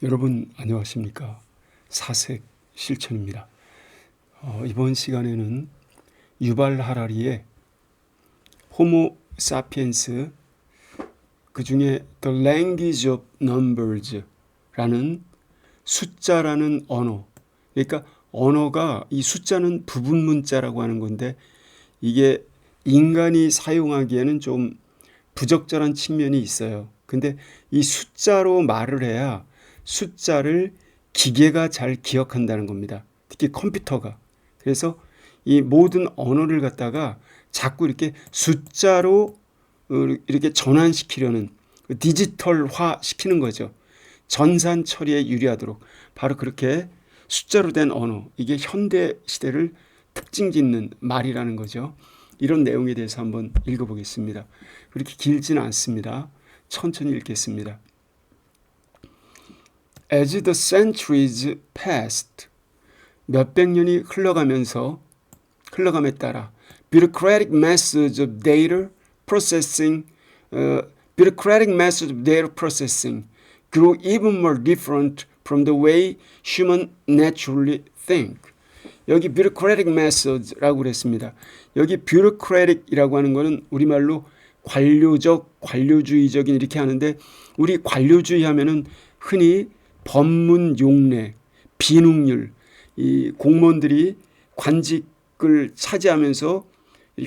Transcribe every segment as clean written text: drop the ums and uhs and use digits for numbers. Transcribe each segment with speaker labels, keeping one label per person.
Speaker 1: 여러분 안녕하십니까? 사색 실천입니다. 이번 시간에는 유발 하라리의 호모 사피엔스 그 중에 The Language of Numbers라는 숫자라는 언어, 그러니까 언어가 이 숫자는 부분 문자라고 하는 건데 이게 인간이 사용하기에는 좀 부적절한 측면이 있어요. 근데 이 숫자로 말을 해야 숫자를 기계가 잘 기억한다는 겁니다. 특히 컴퓨터가. 그래서 이 모든 언어를 갖다가 자꾸 이렇게 숫자로 이렇게 전환시키려는 디지털화 시키는 거죠. 전산 처리에 유리하도록. 바로 그렇게 숫자로 된 언어. 이게 현대 시대를 특징 짓는 말이라는 거죠. 이런 내용에 대해서 한번 읽어보겠습니다. 그렇게 길지는 않습니다. 천천히 읽겠습니다. As the centuries passed, 몇백 년이 흘러감에 따라 bureaucratic methods of data processing grew even more different from the way human naturally think. 여기 bureaucratic methods라고 그랬습니다. 여기 bureaucratic이라고 하는 거는 우리말로 관료적, 관료주의적인 이렇게 하는데 우리 관료주의 하면은 흔히 법문 용례, 비능률, 이 공무원들이 관직을 차지하면서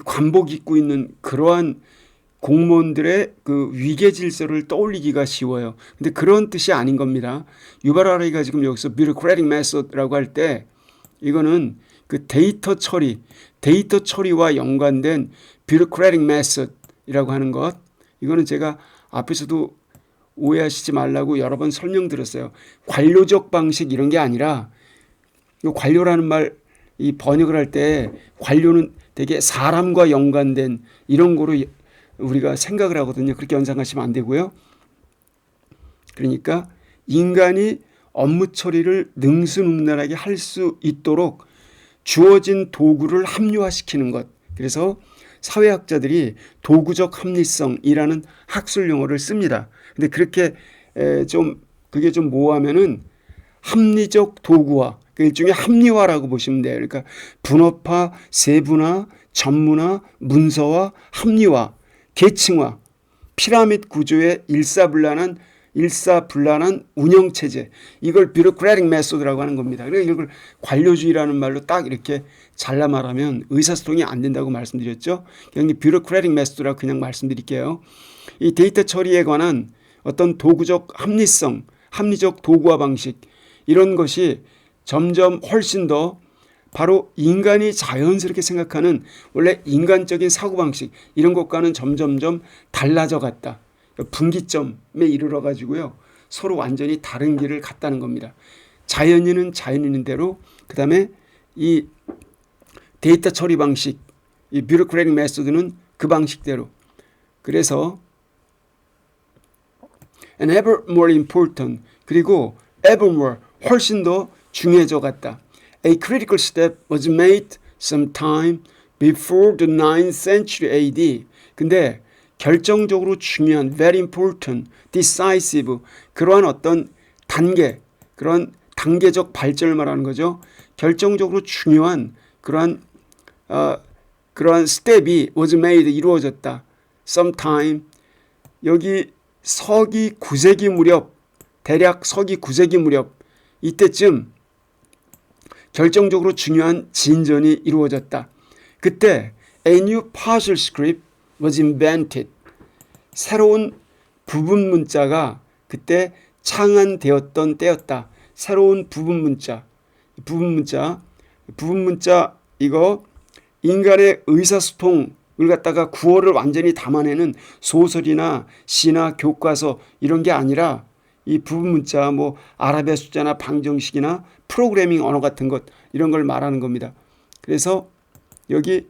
Speaker 1: 관복 입고 있는 그러한 공무원들의 그 위계 질서를 떠올리기가 쉬워요. 근데 그런 뜻이 아닌 겁니다. 유발 하라리가 지금 여기서 bureaucratic method라고 할 때 이거는 그 데이터 처리와 연관된 bureaucratic method이라고 하는 것. 이거는 제가 앞에서도 오해하시지 말라고 여러 번 설명드렸어요. 관료적 방식 이런 게 아니라 관료라는 말 이 번역을 할 때 관료는 되게 사람과 연관된 이런 거로 우리가 생각을 하거든요. 그렇게 연상하시면 안 되고요. 그러니까 인간이 업무 처리를 능수능란하게 할 수 있도록 주어진 도구를 합리화시키는 것. 그래서 사회학자들이 도구적 합리성이라는 학술 용어를 씁니다. 근데 그렇게 그게 좀 모호하면은 합리적 도구화, 그 일종의 합리화라고 보시면 돼요. 그러니까 분업화, 세분화, 전문화, 문서화, 합리화, 계층화, 피라미드 구조의 일사불란한 운영체제. 이걸 bureaucratic method라고 하는 겁니다. 그러니까 이걸 관료주의라는 말로 딱 이렇게 잘라 말하면 의사소통이 안 된다고 말씀드렸죠. 그냥 bureaucratic method라고 그냥 말씀드릴게요. 이 데이터 처리에 관한 어떤 도구적 합리성, 합리적 도구화 방식 이런 것이 점점 훨씬 더 바로 인간이 자연스럽게 생각하는 원래 인간적인 사고방식 이런 것과는 점점점 달라져 갔다. 분기점에 이르러 가지고요. 서로 완전히 다른 길을 갔다는 겁니다. 자연인은 자연인인 대로 그다음에 이 데이터 처리 방식, 이 bureaucratic method는 그 방식대로. 그래서 and ever more important 그리고 ever more 훨씬 더 중요해져 갔다. A critical step was made sometime before the 9th century AD. 근데 결정적으로 중요한 very important, decisive 그러한 어떤 그런 단계적 발전을 말하는 거죠. 결정적으로 중요한 그러한 스텝이 was made 이루어졌다. sometime 여기 서기 9세기 무렵 대략 서기 9세기 무렵 이때쯤 결정적으로 중요한 진전이 이루어졌다. 그때 a new partial script was invented. 새로운 부분 문자가 그때 창안되었던 때였다. 새로운 부분 문자 이거 인간의 의사소통을 갖다가 구어를 완전히 담아내는 소설이나 시나 교과서 이런 게 아니라 이 부분 문자 아라비아 숫자나 방정식이나 프로그래밍 언어 같은 것 이런 걸 말하는 겁니다. 그래서 여기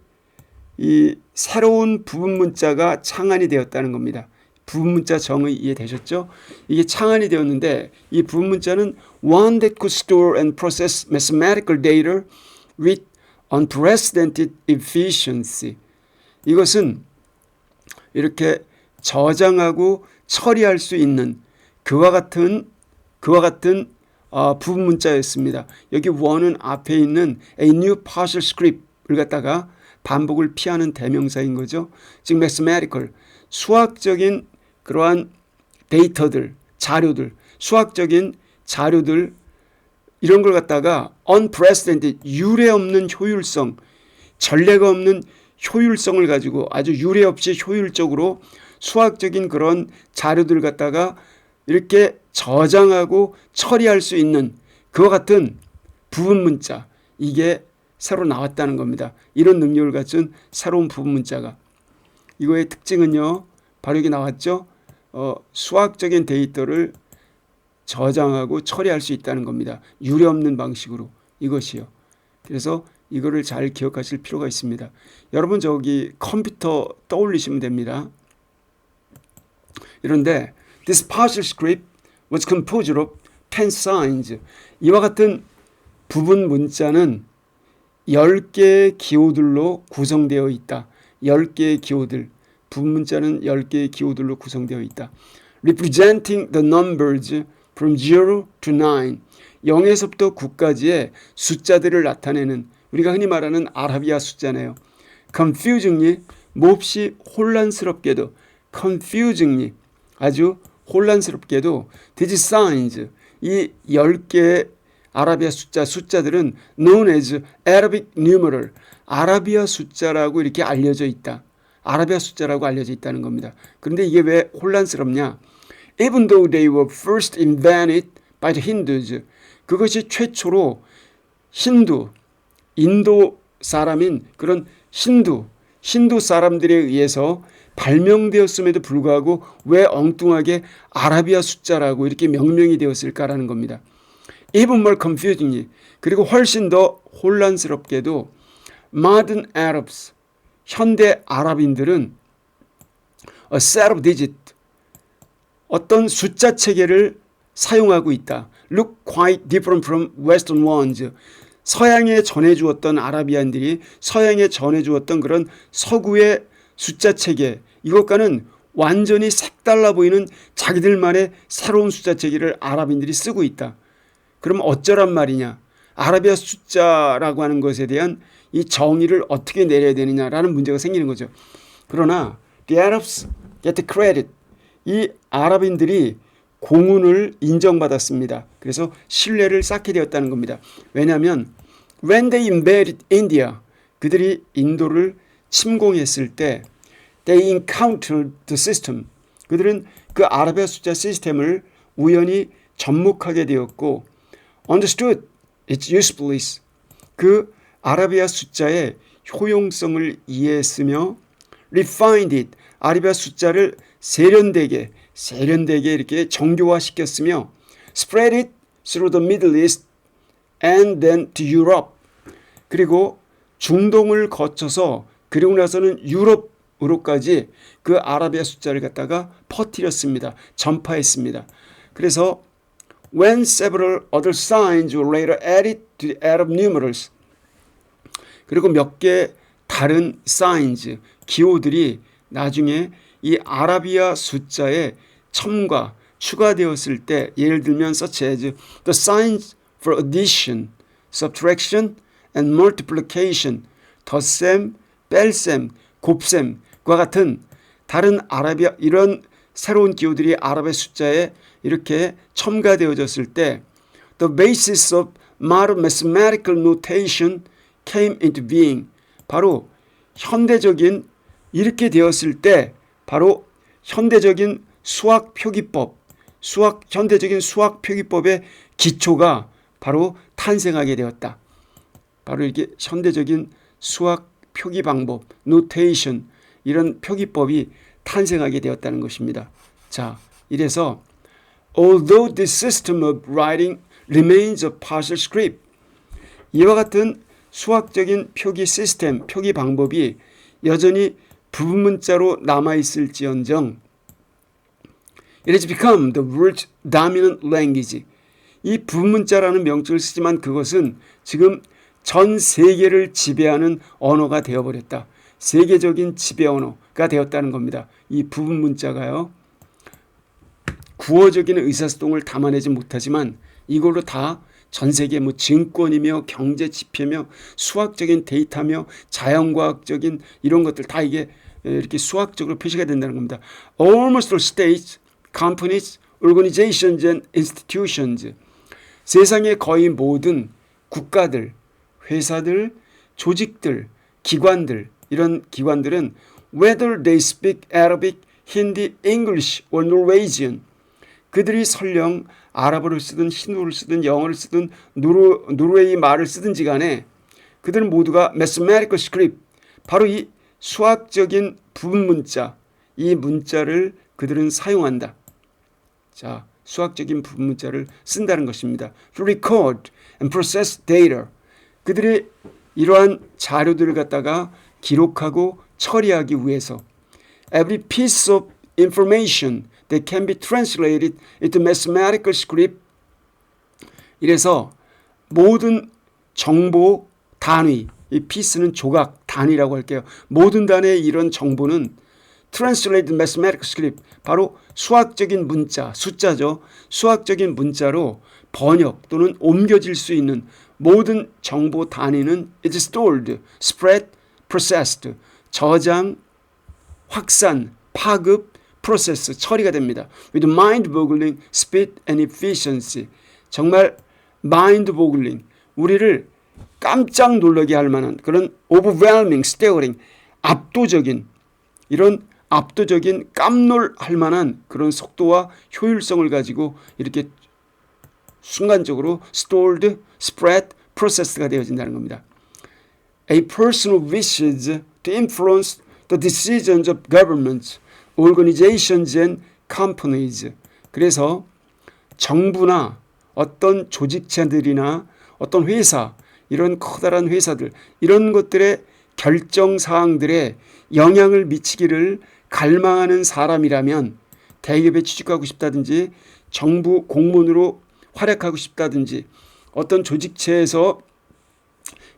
Speaker 1: 이 새로운 부분 문자가 창안이 되었다는 겁니다. 부분 문자 정의 이해되셨죠? 이게 창안이 되었는데 이 부분 문자는 one that could store and process mathematical data with unprecedented efficiency. 이것은 이렇게 저장하고 처리할 수 있는 그와 같은 그와 같은 부분 문자였습니다. 여기 one은 앞에 있는 a new partial script을 갖다가 반복을 피하는 대명사인 거죠. 즉 mathematical, 수학적인 그러한 데이터들, 자료들, 수학적인 자료들 이런 걸 갖다가 unprecedented, 유례 없는 효율성, 전례가 없는 효율성을 가지고 아주 유례 없이 효율적으로 수학적인 그런 자료들 갖다가 이렇게 저장하고 처리할 수 있는 그와 같은 부분 문자, 이게 새로 나왔다는 겁니다. 이런 능력을 갖춘 새로운 부분 문자가. 이거의 특징은요, 바로 여기 나왔죠. 수학적인 데이터를 저장하고 처리할 수 있다는 겁니다. 유례 없는 방식으로, 이것이요. 그래서 이거를 잘 기억하실 필요가 있습니다. 여러분 저기 컴퓨터 떠올리시면 됩니다. 이런데 this partial script was composed of 10 signs. 이와 같은 부분 문자는 10개의 기호들로 구성되어 있다. 10개의 기호들. 부분 문자는 10개의 기호들로 구성되어 있다. Representing the numbers from 0 to 9. 0에서부터 9까지의 숫자들을 나타내는 우리가 흔히 말하는 아라비아 숫자네요. confusingly, 몹시 혼란스럽게도 confusingly, 아주 혼란스럽게도 these signs, 이 10개의 아라비아 숫자들은 known as Arabic numeral, 아라비아 숫자라고 이렇게 알려져 있다. 아라비아 숫자라고 알려져 있다는 겁니다. 그런데 이게 왜 혼란스럽냐? Even though they were first invented by the Hindus, 그것이 최초로 인도 사람인 그런 힌두 사람들에 의해서 발명되었음에도 불구하고 왜 엉뚱하게 아라비아 숫자라고 이렇게 명명이 되었을까라는 겁니다. Even more confusingly, 그리고 훨씬 더 혼란스럽게도 modern Arabs, 현대 아랍인들은 a set of digits, 어떤 숫자 체계를 사용하고 있다. Look quite different from Western ones. 서양에 전해주었던 아라비안들이 서양에 전해주었던 그런 서구의 숫자 체계, 이것과는 완전히 색달라 보이는 자기들만의 새로운 숫자 체계를 아랍인들이 쓰고 있다. 그럼 어쩌란 말이냐? 아라비아 숫자라고 하는 것에 대한 이 정의를 어떻게 내려야 되느냐라는 문제가 생기는 거죠. 그러나 the Arabs get the credit. 이 아랍인들이 공훈을 인정받았습니다. 그래서 신뢰를 쌓게 되었다는 겁니다. 왜냐하면 when they invaded India, 그들이 인도를 침공했을 때 they encountered the system. 그들은 그 아라비아 숫자 시스템을 우연히 접목하게 되었고 understood its usefulness. 그 아라비아 숫자의 효용성을 이해했으며 refined it. 아라비아 숫자를 세련되게 이렇게 정교화시켰으며 spread it through the Middle East and then to Europe. 그리고 중동을 거쳐서 그리고 나서는 유럽으로까지 그 아라비아 숫자를 갖다가 퍼뜨렸습니다. 전파했습니다. 그래서 when several other signs were later added to the Arab numerals, 그리고 몇 개 다른 signs, 기호들이 나중에 이 아라비아 숫자에 첨가, 추가되었을 때 예를 들면 such as the signs for addition, subtraction and multiplication, 덧셈, 뺄셈, 곱셈과 같은 다른 아라비아 이런 새로운 기호들이 아라비아 숫자에 이렇게 첨가되어졌을 때 the basis of modern mathematical notation came into being. 바로 현대적인 이렇게 되었을 때 바로 현대적인 수학 표기법, 현대적인 수학 표기법의 기초가 바로 탄생하게 되었다. 바로 이게 현대적인 수학 표기 방법, 노테이션, 이런 표기법이 탄생하게 되었다는 것입니다. 자, 이래서 although the system of writing remains a partial script, 이와 같은 수학적인 표기 시스템, 표기 방법이 여전히 부분 문자로 남아있을지언정 it has become the world's dominant language. 이 부분 문자라는 명칭을 쓰지만 그것은 지금 전 세계를 지배하는 언어가 되어버렸다. 세계적인 지배 언어가 되었다는 겁니다. 이 부분 문자가요. 구어적인 의사소통을 담아내지 못하지만 이걸로 다 전 세계 뭐 증권이며 경제 지표며 수학적인 데이터며 자연과학적인 이런 것들 다 이게 이렇게 수학적으로 표시가 된다는 겁니다. Almost all states, companies, organizations and institutions. 세상의 거의 모든 국가들, 회사들, 조직들, 기관들, 이런 기관들은 whether they speak Arabic, Hindi, English or Norwegian, 그들이 설령 아랍어를 쓰든 힌두를 쓰든 영어를 쓰든 노르웨이 말을 쓰든지 간에 그들은 모두가 mathematical script, 바로 이 수학적인 부분 문자, 이 문자를 그들은 사용한다. 자, 수학적인 부분 문자를 쓴다는 것입니다. To record and process data. 그들이 이러한 자료들을 갖다가 기록하고 처리하기 위해서 every piece of information that can be translated into mathematical script. 이래서 모든 정보 단위, 이 piece는 조각, 단위라고 할게요. 모든 단위의 이런 정보는 translated mathematical script, 바로 수학적인 문자, 숫자죠. 수학적인 문자로 번역 또는 옮겨질 수 있는 모든 정보 단위는 is stored, spread, processed, 저장, 확산, 파급, process, 처리가 됩니다. With mind-boggling speed and efficiency. 정말 mind-boggling, 우리를 깜짝 놀라게 할 만한 그런 overwhelming, staggering, 압도적인 이런 압도적인 깜놀할 만한 그런 속도와 효율성을 가지고 이렇게 순간적으로 stored, spread, processed가 되어진다는 겁니다. A person who wishes to influence the decisions of governments, organizations and companies. 그래서 정부나 어떤 조직체들이나 어떤 회사, 이런 커다란 회사들, 이런 것들의 결정사항들에 영향을 미치기를 갈망하는 사람이라면 대기업에 취직하고 싶다든지 정부 공무원으로 활약하고 싶다든지 어떤 조직체에서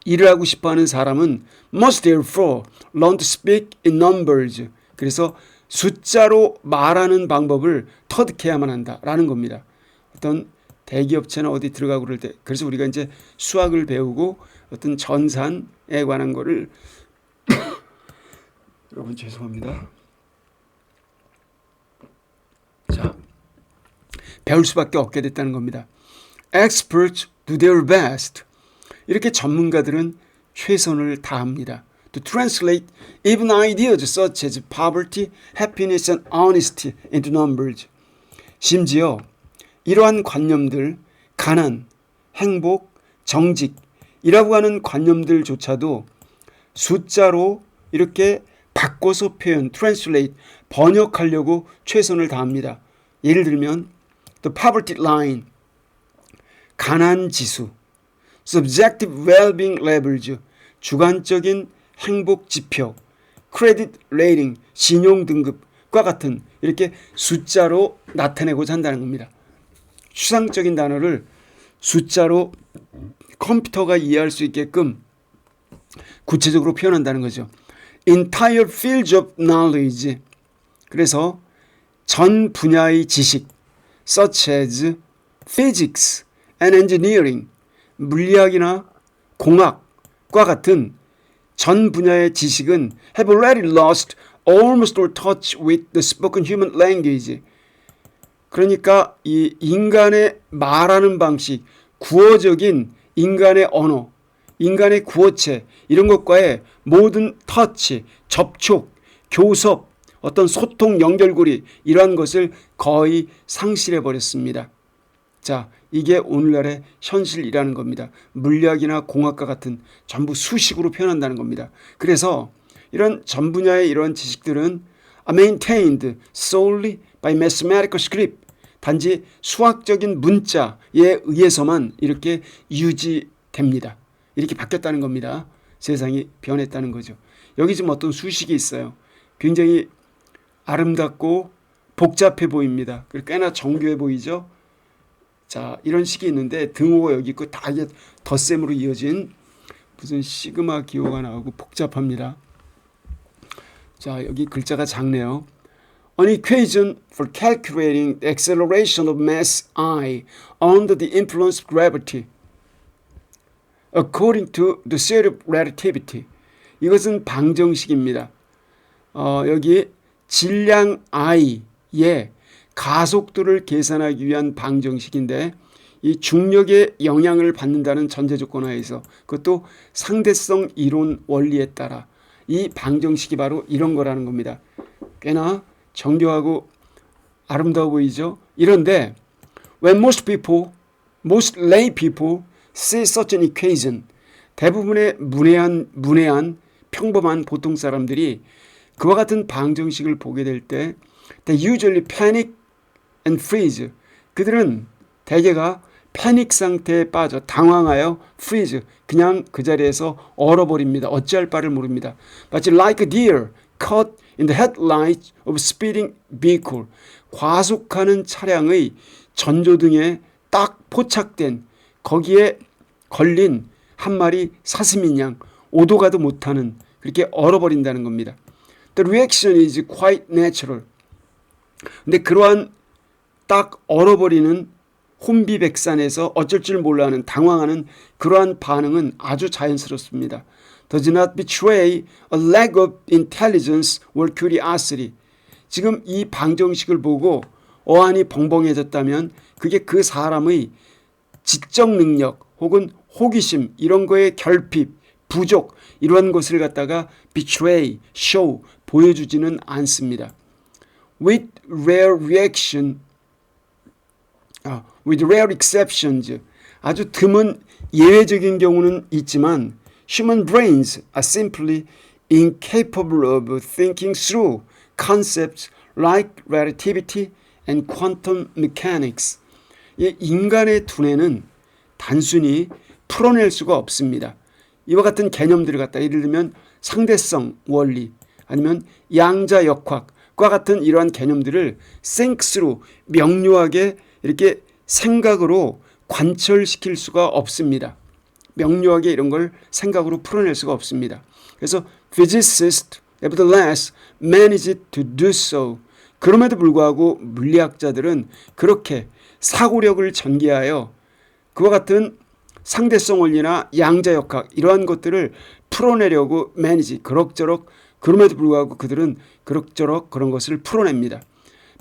Speaker 1: 일을 하고 싶어하는 사람은 must therefore learn to speak in numbers. 그래서 숫자로 말하는 방법을 터득해야만 한다라는 겁니다. 어떤 대기업체나 어디 들어가고 그럴 때, 그래서 우리가 이제 수학을 배우고 어떤 전산에 관한 거를 여러분 죄송합니다. 자, 배울 수밖에 없게 됐다는 겁니다. Experts do their best. 이렇게 전문가들은 최선을 다합니다. To translate even ideas such as poverty, happiness and honesty into numbers. 심지어 이러한 관념들, 가난, 행복, 정직이라고 하는 관념들조차도 숫자로 이렇게 바꿔서 표현, translate, 번역하려고 최선을 다합니다. 예를 들면 the poverty line, 가난 지수, subjective well-being levels, 주관적인 행복 지표, credit rating, 신용 등급과 같은 이렇게 숫자로 나타내고자 한다는 겁니다. 추상적인 단어를 숫자로 컴퓨터가 이해할 수 있게끔 구체적으로 표현한다는 거죠. Entire fields of knowledge. 그래서 전 분야의 지식, such as physics and engineering, 물리학이나 공학과 같은 전 분야의 지식은 have already lost almost all touch with the spoken human language. 그러니까 이 인간의 말하는 방식, 구어적인 인간의 언어, 인간의 구어체 이런 것과의 모든 터치, 접촉, 교섭, 어떤 소통 연결고리 이러한 것을 거의 상실해 버렸습니다. 자, 이게 오늘날의 현실이라는 겁니다. 물리학이나 공학과 같은 전부 수식으로 표현한다는 겁니다. 그래서 이런 전 분야의 이런 지식들은 maintained solely by mathematical script. 단지 수학적인 문자에 의해서만 이렇게 유지됩니다. 이렇게 바뀌었다는 겁니다. 세상이 변했다는 거죠. 여기 지금 어떤 수식이 있어요. 굉장히 아름답고 복잡해 보입니다. 꽤나 정교해 보이죠. 자, 이런 식이 있는데 등호가 여기 있고 다 이게 덧셈으로 이어진 무슨 시그마 기호가 나오고 복잡합니다. 자, 여기 글자가 작네요. An equation for calculating the acceleration of mass I under the influence of gravity. According to the theory of relativity. 이것은 방정식입니다. 여기 질량 I의 가속도를 계산하기 위한 방정식인데 이 중력의 영향을 받는다는 전제조건 하에서 그것도 상대성 이론 원리에 따라 이 방정식이 바로 이런 거라는 겁니다. 꽤나 정교하고 아름다워 보이죠? 이런데 when most lay people see such an equation 대부분의 문외한 평범한 보통 사람들이 그와 같은 방정식을 보게 될 때 they usually panic and freeze. 그들은 대개가 패닉 상태에 빠져 당황하여 freeze. 그냥 그 자리에서 얼어버립니다. 어찌할 바를 모릅니다. 마치 like a deer caught in the headlights of speeding vehicle. 과속하는 차량의 전조등에 딱 포착된 거기에 걸린 한 마리 사슴인 양 오도 가도 못하는 그렇게 얼어버린다는 겁니다. The reaction is quite natural. 근데 그러한 딱 얼어버리는 혼비백산에서 어쩔 줄 몰라하는 당황하는 그러한 반응은 아주 자연스럽습니다. Does not betray a lack of intelligence or curiosity. 지금 이 방정식을 보고 어안이 벙벙해졌다면 그게 그 사람의 지적 능력 혹은 호기심 이런 거에 결핍, 부족 이러한 것을 갖다가 betray, show, 보여주지는 않습니다. With rare exceptions, 아주 드문 예외적인 경우는 있지만 human brains are simply incapable of thinking through concepts like relativity and quantum mechanics. 인간의 두뇌는 단순히 풀어낼 수가 없습니다. 이와 같은 개념들을 갖다 예를 들면 상대성 원리 아니면 양자역학과 같은 이러한 개념들을 think through 명료하게 이렇게 생각으로 관철시킬 수가 없습니다. 명료하게 이런 걸 생각으로 풀어낼 수가 없습니다. 그래서 physicists nevertheless manage to do so. 그럼에도 불구하고 물리학자들은 그렇게 사고력을 전개하여 그와 같은 상대성 원리나 양자역학 이러한 것들을 풀어내려고 manage 그럭저럭 그럼에도 불구하고 그들은 그럭저럭 그런 것을 풀어냅니다.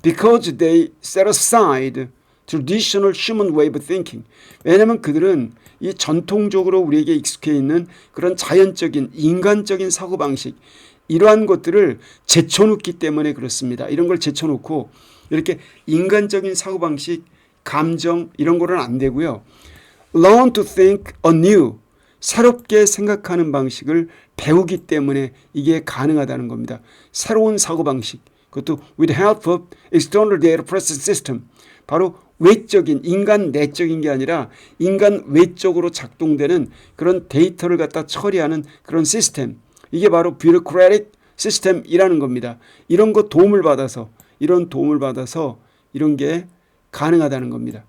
Speaker 1: Because they set aside traditional human way of thinking. 왜냐하면 그들은 이 전통적으로 우리에게 익숙해 있는 그런 자연적인 인간적인 사고방식 이러한 것들을 제쳐놓기 때문에 그렇습니다. 이런 걸 제쳐놓고 이렇게 인간적인 사고방식, 감정 이런 거는 안 되고요. Learn to think anew. 새롭게 생각하는 방식을 배우기 때문에 이게 가능하다는 겁니다. 새로운 사고방식. 그것도 with help of external data processing system. 바로 외적인 인간 내적인 게 아니라 인간 외적으로 작동되는 그런 데이터를 갖다 처리하는 그런 시스템. 이게 바로 bureaucratic 시스템이라는 겁니다. 이런 거 도움을 받아서 이런 게 가능하다는 겁니다.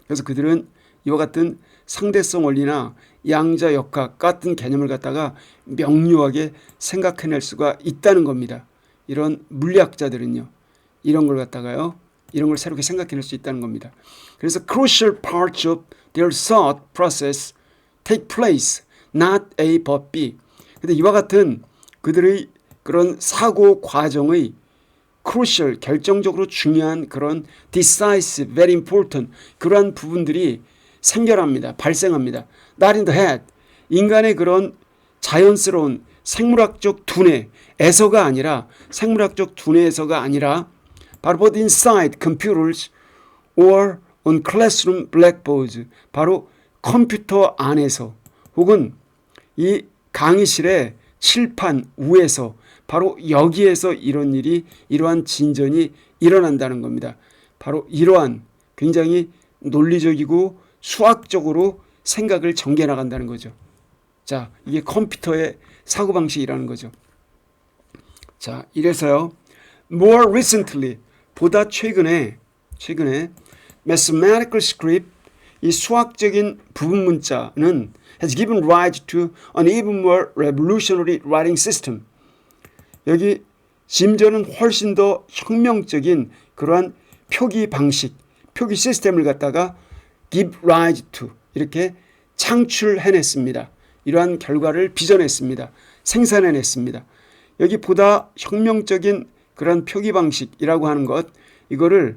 Speaker 1: 그래서 그들은 이와 같은 상대성 원리나 양자역학 같은 개념을 갖다가 명료하게 생각해낼 수가 있다는 겁니다. 이런 물리학자들은요. 이런 걸 갖다가요. 이런 걸 새롭게 생각해낼 수 있다는 겁니다. 그래서 crucial parts of their thought process take place, not A but B. 근데 이와 같은 그들의 그런 사고 과정의 crucial, 결정적으로 중요한 그런 decisive, very important 그러한 부분들이 생겨납니다. 발생합니다. Not in the head. 인간의 그런 자연스러운 생물학적 두뇌에서가 아니라 바로 both inside computers or on classroom blackboards. 바로 컴퓨터 안에서 혹은 이 강의실의 칠판 위에서 바로 여기에서 이러한 진전이 일어난다는 겁니다. 바로 이러한 굉장히 논리적이고 수학적으로 생각을 전개 나간다는 거죠. 자, 이게 컴퓨터의 사고방식이라는 거죠. 자, 이래서요. More recently, 보다 최근에 mathematical script, 이 수학적인 부분 문자는 has given rise to an even more revolutionary writing system. 여기 심지어는 훨씬 더 혁명적인 그러한 표기 방식, 표기 시스템을 갖다가 give rise to 이렇게 창출해냈습니다. 이러한 결과를 빚어냈습니다. 생산해냈습니다. 여기 보다 혁명적인 그런 표기 방식이라고 하는 것, 이거를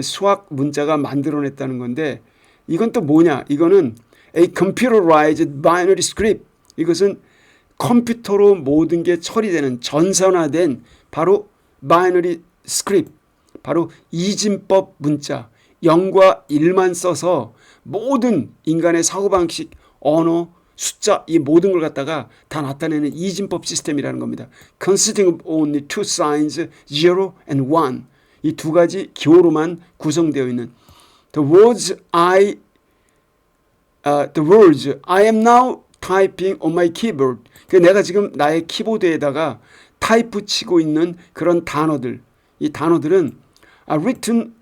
Speaker 1: 수학 문자가 만들어냈다는 건데, 이건 또 뭐냐? 이거는 a computerized binary script. 이것은 컴퓨터로 모든 게 처리되는 전산화된 바로 binary script, 바로 이진법 문자, 0과 1만 써서 모든 인간의 사고방식, 언어, 숫자, 이 모든 걸 갖다가 다 나타내는 이진법 시스템이라는 겁니다. Consisting of only two signs, 0 and 1. 이 두 가지 기호로만 구성되어 있는 The words I am now typing on my keyboard. 내가 지금 나의 키보드에다가 타이프 치고 있는 그런 단어들, 이 단어들은 written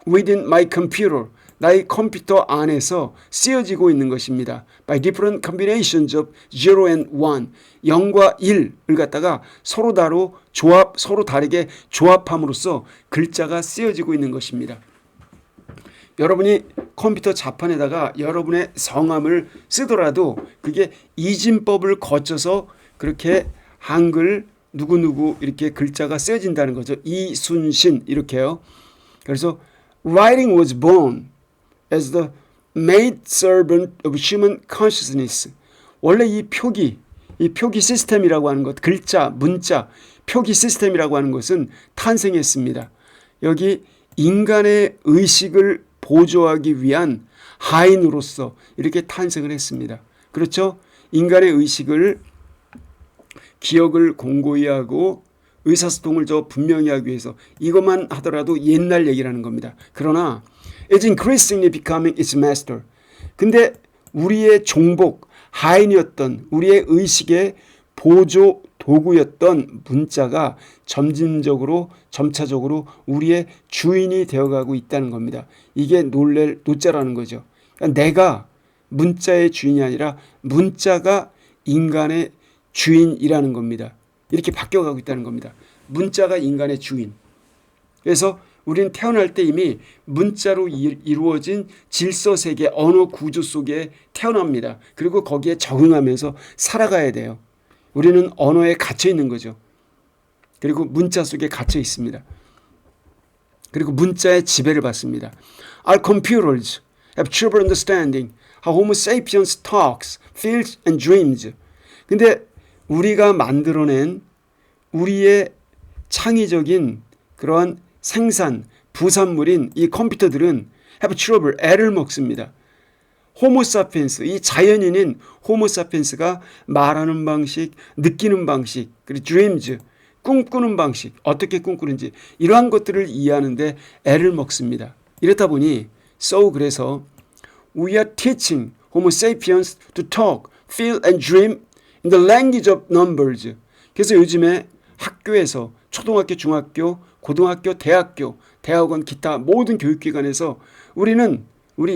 Speaker 1: within my computer, 나의 컴퓨터 안에서 쓰여지고 있는 것입니다. By different combinations of 0 and 1, 0과 1을 갖다가 서로 다르게 조합함으로써 글자가 쓰여지고 있는 것입니다. 여러분이 컴퓨터 자판에다가 여러분의 성함을 쓰더라도 그게 이진법을 거쳐서 그렇게 한글 누구누구 이렇게 글자가 쓰여진다는 거죠. 이순신 이렇게요. 그래서 writing was born as the maidservant of human consciousness. 원래 이 표기 시스템이라고 하는 것, 글자, 문자, 표기 시스템이라고 하는 것은 탄생했습니다. 여기 인간의 의식을 보조하기 위한 하인으로서 이렇게 탄생을 했습니다. 그렇죠? 인간의 의식을, 기억을 공고히 하고 의사소통을 분명히 하기 위해서 이것만 하더라도 옛날 얘기라는 겁니다. 그러나 it's increasingly becoming its master. 근데 우리의 종복, 하인이었던 우리의 의식의 보조 도구였던 문자가 점차적으로 우리의 주인이 되어가고 있다는 겁니다. 이게 놀랄 노자라는 거죠. 그러니까 내가 문자의 주인이 아니라 문자가 인간의 주인이라는 겁니다. 이렇게 바뀌어가고 있다는 겁니다. 문자가 인간의 주인. 그래서 우리는 태어날 때 이미 문자로 이루어진 질서세계, 언어 구조 속에 태어납니다. 그리고 거기에 적응하면서 살아가야 돼요. 우리는 언어에 갇혀 있는 거죠. 그리고 문자 속에 갇혀 있습니다. 그리고 문자의 지배를 받습니다. Our computers have trouble understanding how Homo sapiens talks, feels and dreams. 근데 우리가 만들어낸 우리의 창의적인 그러한 생산, 부산물인 이 컴퓨터들은 have trouble, 애를 먹습니다. 호모사피엔스, 이 자연인인 호모사피엔스가 말하는 방식, 느끼는 방식, 그리고 dreams, 꿈꾸는 방식, 어떻게 꿈꾸는지 이러한 것들을 이해하는데 애를 먹습니다. 이렇다 보니 그래서 we are teaching Homo sapiens to talk, feel and dream in the language of numbers. 그래서 요즘에 학교에서 초등학교, 중학교, 고등학교, 대학원, 기타 모든 교육기관에서 우리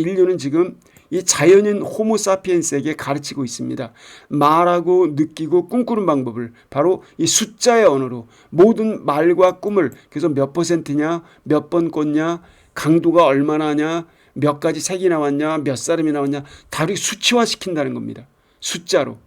Speaker 1: 인류는 지금 이 자연인 호모사피엔스에게 가르치고 있습니다. 말하고 느끼고 꿈꾸는 방법을 바로 이 숫자의 언어로 모든 말과 꿈을, 그래서 몇 %냐, 몇 번 꿨냐, 강도가 얼마나 하냐, 몇 가지 색이 나왔냐, 몇 사람이 나왔냐, 다 이렇게 수치화시킨다는 겁니다. 숫자로.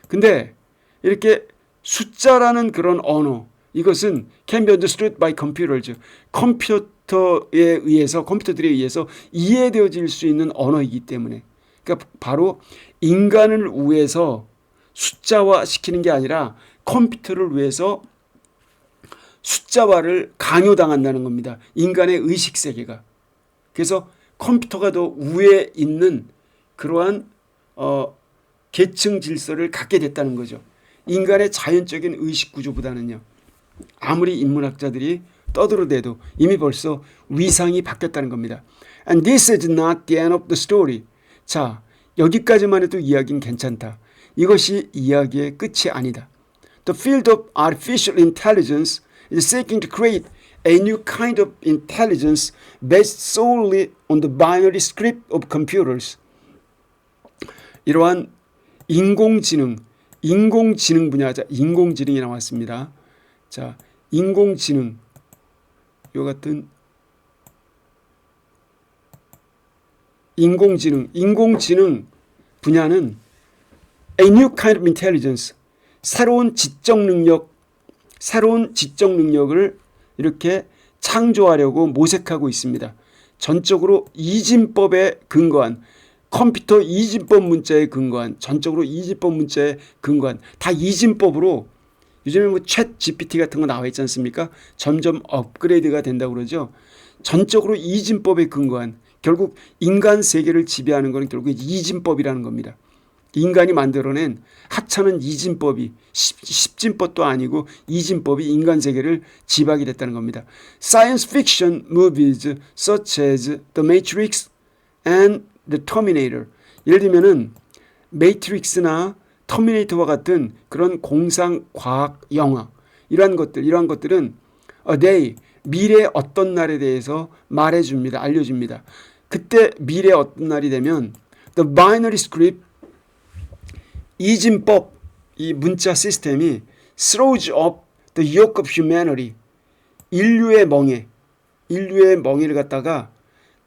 Speaker 1: 근데 이렇게 숫자라는 그런 언어, 이것은 can be understood by computers. 컴퓨터들에 의해서 이해되어질 수 있는 언어이기 때문에. 그러니까 바로 인간을 위해서 숫자화 시키는 게 아니라 컴퓨터를 위해서 숫자화를 강요당한다는 겁니다. 인간의 의식세계가. 그래서 컴퓨터가 더 위에 있는 그러한 계층 질서를 갖게 됐다는 거죠. 인간의 자연적인 의식구조보다는요. 아무리 인문학자들이 떠들어대도 이미 벌써 위상이 바뀌었다는 겁니다. And this is not the end of the story. 자, 여기까지만 해도 이야기는 괜찮다. 이것이 이야기의 끝이 아니다. The field of artificial intelligence is seeking to create a new kind of intelligence based solely on the binary script of computers. 이러한 인공지능 분야자, 인공지능이 나왔습니다. 자, 인공지능 요 같은 인공지능 분야는 a new kind of intelligence, 새로운 지적 능력을 이렇게 창조하려고 모색하고 있습니다. 전적으로 이진법에 근거한 컴퓨터 이진법 문자에 근거한 전적으로 이진법 문자에 근거한 다 이진법으로 요즘에 뭐 챗 GPT 같은 거 나와 있지 않습니까? 점점 업그레이드가 된다고 그러죠. 전적으로 이진법에 근거한 결국 인간 세계를 지배하는 것은 결국 이진법이라는 겁니다. 인간이 만들어낸 하찮은 이진법이 십진법도 아니고 이진법이 인간 세계를 지배하게 됐다는 겁니다. Science fiction movies such as The Matrix and The Terminator, 예를 들면은 매트릭스나 터미네이터와 같은 그런 공상과학 영화 이러한 것들은 they 미래의 어떤 날에 대해서 말해줍니다. 알려줍니다. 그때 미래의 어떤 날이 되면 The binary script, 이진법, 이 문자 시스템이 throws up the yoke of humanity, 인류의 멍에를 갖다가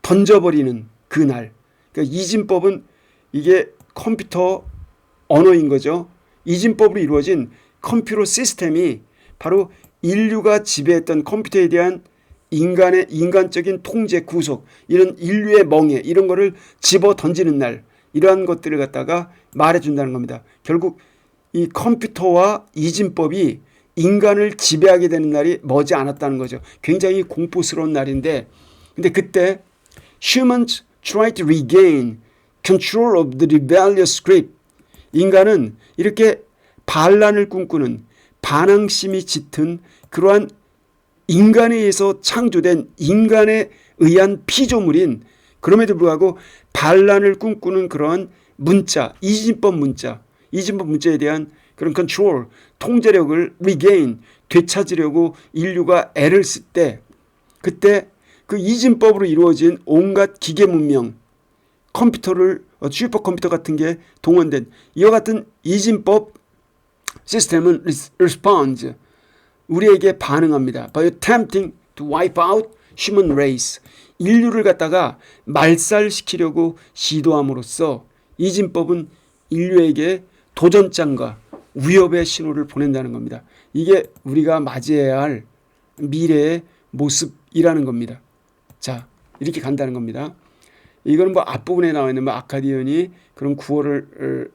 Speaker 1: 던져버리는 그날. 그러니까 이진법은 이게 컴퓨터 언어인 거죠. 이진법으로 이루어진 컴퓨터 시스템이 바로 인류가 지배했던 컴퓨터에 대한 인간적인 통제 구속, 이런 인류의 멍에 이런 거를 집어 던지는 날, 이러한 것들을 갖다가 말해준다는 겁니다. 결국 이 컴퓨터와 이진법이 인간을 지배하게 되는 날이 머지 않았다는 거죠. 굉장히 공포스러운 날인데, 근데 그때 humans try to regain control of the rebellious script. 인간은 이렇게 반란을 꿈꾸는 반항심이 짙은 그러한 인간에 의해서 창조된 인간에 의한 피조물인, 그럼에도 불구하고 반란을 꿈꾸는 그러한 문자, 이진법 문자에 대한 그런 컨트롤, 통제력을 regain, 되찾으려고 인류가 애를 쓸 때, 그때 그 이진법으로 이루어진 온갖 기계 문명, 컴퓨터를 슈퍼컴퓨터 같은 게 동원된 이와 같은 이진법 시스템은 responds, 우리에게 반응합니다. By attempting to wipe out human race, 인류를 갖다가 말살시키려고 시도함으로써 이진법은 인류에게 도전장과 위협의 신호를 보낸다는 겁니다. 이게 우리가 맞이해야 할 미래의 모습이라는 겁니다. 자, 이렇게 간다는 겁니다. 이거는 뭐 앞부분에 나와 있는 뭐 아카디언이 그런 구어를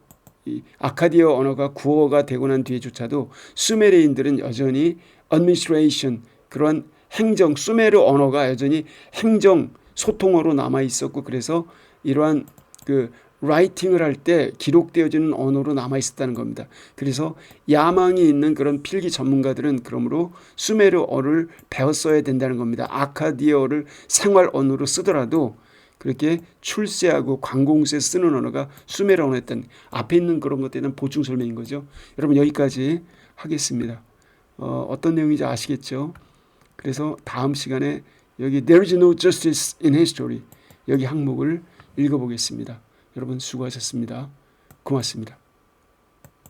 Speaker 1: 아카디어 언어가 구어가 되고 난 뒤에조차도 수메르인들은 여전히 administration, 그러한 행정, 수메르 언어가 여전히 행정 소통어로 남아 있었고, 그래서 이러한 그 라이팅을 할 때 기록되어지는 언어로 남아 있었다는 겁니다. 그래서 야망이 있는 그런 필기 전문가들은 그러므로 수메르어를 배웠어야 된다는 겁니다. 아카디어를 생활 언어로 쓰더라도 그렇게 출세하고 관공서에 쓰는 언어가 수메르 언어였던, 앞에 있는 그런 것에 대한 보충 설명인 거죠. 여러분 여기까지 하겠습니다. 어떤 내용인지 아시겠죠? 그래서 다음 시간에 여기 There is no justice in history, 여기 항목을 읽어보겠습니다. 여러분 수고하셨습니다. 고맙습니다.